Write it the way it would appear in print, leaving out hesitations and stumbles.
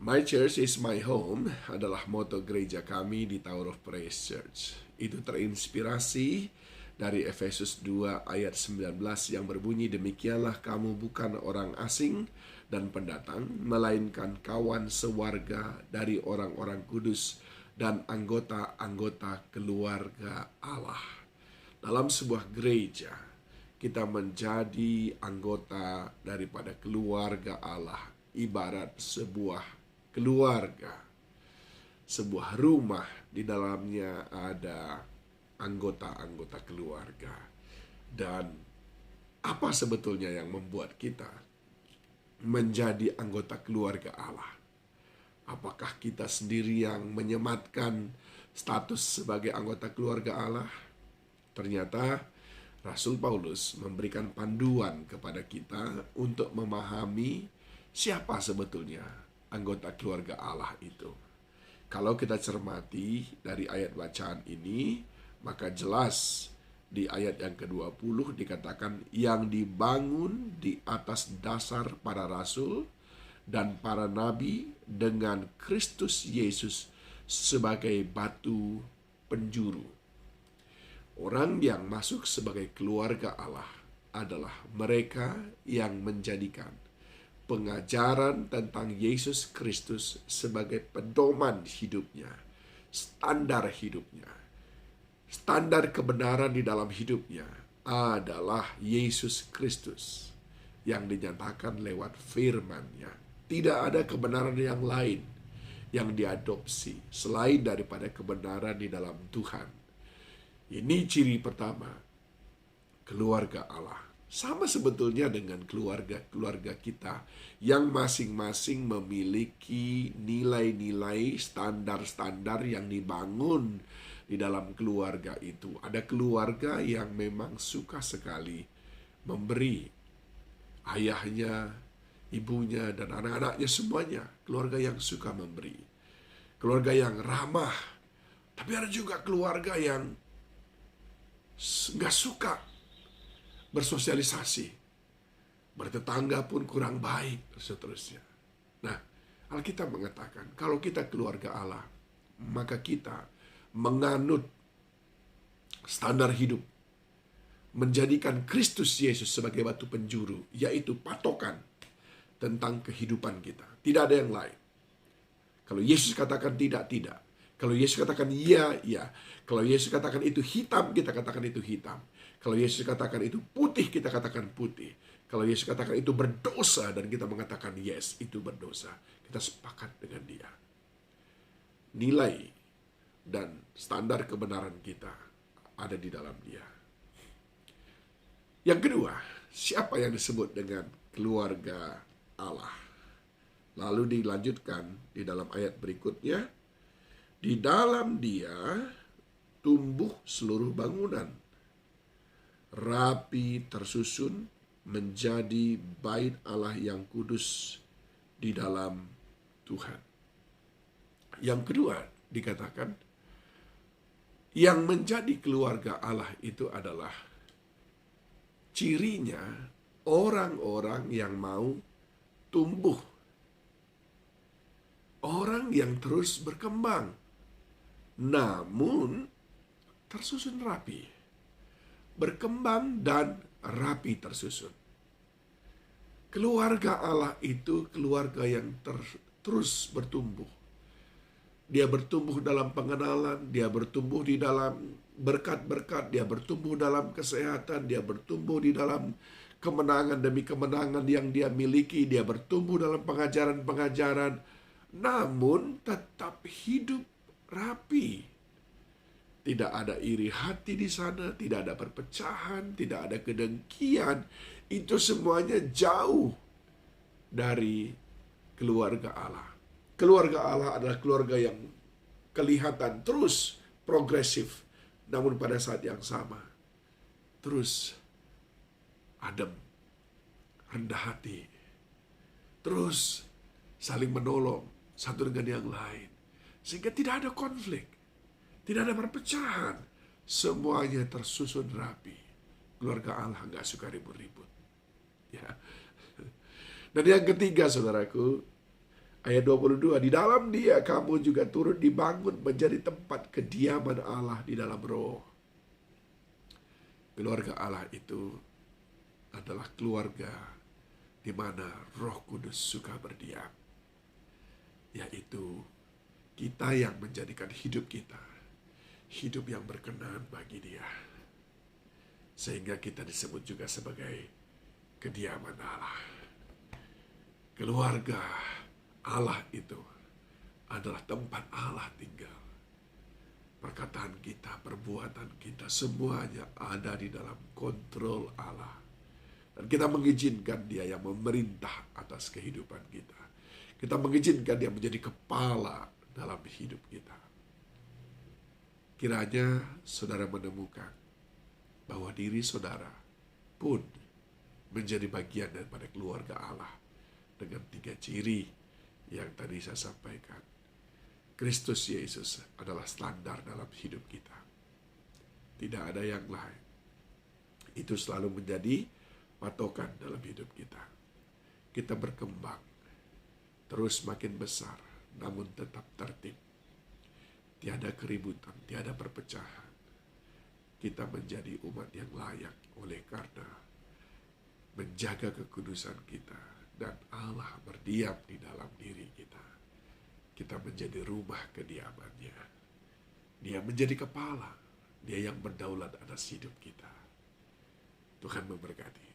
My church is my home adalah moto gereja kami di Tower of Praise Church. Itu terinspirasi dari Efesus 2 ayat 19 yang berbunyi, demikianlah kamu bukan orang asing dan pendatang, melainkan kawan sewarga dari orang-orang kudus dan anggota-anggota keluarga Allah. Dalam sebuah gereja, kita menjadi anggota daripada keluarga Allah, ibarat sebuah keluarga, sebuah rumah di dalamnya ada anggota-anggota keluarga. Dan apa sebetulnya yang membuat kita menjadi anggota keluarga Allah? Apakah kita sendiri yang menyematkan status sebagai anggota keluarga Allah? Ternyata Rasul Paulus memberikan panduan kepada kita untuk memahami siapa sebetulnya anggota keluarga Allah itu. Kalau kita cermati dari ayat bacaan ini, maka jelas di ayat yang ke-20 dikatakan yang dibangun di atas dasar para rasul dan para nabi dengan Kristus Yesus sebagai batu penjuru. Orang yang masuk sebagai keluarga Allah adalah mereka yang menjadikan pengajaran tentang Yesus Kristus sebagai pedoman hidupnya, standar hidupnya. Standar kebenaran di dalam hidupnya adalah Yesus Kristus yang dinyatakan lewat firman-Nya. Tidak ada kebenaran yang lain yang diadopsi selain daripada kebenaran di dalam Tuhan. Ini ciri pertama, keluarga Allah. Sama sebetulnya dengan keluarga-keluarga kita yang masing-masing memiliki nilai-nilai, standar-standar yang dibangun di dalam keluarga itu. Ada keluarga yang memang suka sekali memberi. Ayahnya, ibunya, dan anak-anaknya semuanya keluarga yang suka memberi. Keluarga yang ramah. Tapi ada juga keluarga yang nggak suka bersosialisasi, bertetangga pun kurang baik, dan seterusnya. Nah, Alkitab mengatakan, kalau kita keluarga Allah, maka kita menganut standar hidup, menjadikan Kristus Yesus sebagai batu penjuru, yaitu patokan tentang kehidupan kita. Tidak ada yang lain. Kalau Yesus katakan tidak, tidak. Kalau Yesus katakan iya, iya. Kalau Yesus katakan itu hitam, kita katakan itu hitam. Kalau Yesus katakan itu putih, kita katakan putih. Kalau Yesus katakan itu berdosa, dan kita mengatakan yes, itu berdosa. Kita sepakat dengan Dia. Nilai dan standar kebenaran kita ada di dalam Dia. Yang kedua, siapa yang disebut dengan keluarga Allah? Lalu dilanjutkan di dalam ayat berikutnya, di dalam Dia tumbuh seluruh bangunan, rapi tersusun menjadi bait Allah yang kudus di dalam Tuhan. Yang kedua dikatakan, yang menjadi keluarga Allah itu adalah cirinya orang-orang yang mau tumbuh, orang yang terus berkembang, namun tersusun rapi. Berkembang dan rapi tersusun. Keluarga Allah itu keluarga yang terus bertumbuh. Dia bertumbuh dalam pengenalan, dia bertumbuh di dalam berkat-berkat, dia bertumbuh dalam kesehatan, dia bertumbuh di dalam kemenangan demi kemenangan yang dia miliki, dia bertumbuh dalam pengajaran-pengajaran, namun tetap hidup rapi. Tidak ada iri hati di sana, tidak ada perpecahan, tidak ada kedengkian. Itu semuanya jauh dari keluarga Allah. Keluarga Allah adalah keluarga yang kelihatan terus progresif, namun pada saat yang sama terus adem, rendah hati, terus saling menolong satu dengan yang lain, sehingga tidak ada konflik, tidak ada perpecahan, semuanya tersusun rapi. Keluarga Allah nggak suka ribut-ribut. Ya. Dan yang ketiga, saudaraku, Ayat 22, di dalam Dia kamu juga turut dibangun menjadi tempat kediaman Allah di dalam roh. Keluarga Allah itu adalah keluarga di mana Roh Kudus suka berdiam. Yaitu kita yang menjadikan hidup kita hidup yang berkenan bagi Dia. Sehingga kita disebut juga sebagai kediaman Allah. Keluarga Allah itu adalah tempat Allah tinggal. Perkataan kita, perbuatan kita, semuanya ada di dalam kontrol Allah. Dan kita mengizinkan Dia yang memerintah atas kehidupan kita. Kita mengizinkan Dia menjadi kepala dalam hidup kita. Kiranya saudara menemukan bahwa diri saudara pun menjadi bagian daripada keluarga Allah dengan 3 ciri yang tadi saya sampaikan. Kristus Yesus adalah standar dalam hidup kita. Tidak ada yang lain. Itu selalu menjadi patokan dalam hidup kita. Kita berkembang, terus makin besar, namun tetap tertib. Tiada keributan, tiada perpecahan. Kita menjadi umat yang layak oleh karena menjaga kekudusan kita dan Allah berdiam di dalam diri kita. Kita menjadi rumah kediamannya. Dia menjadi kepala. Dia yang berdaulat atas hidup kita. Tuhan memberkati.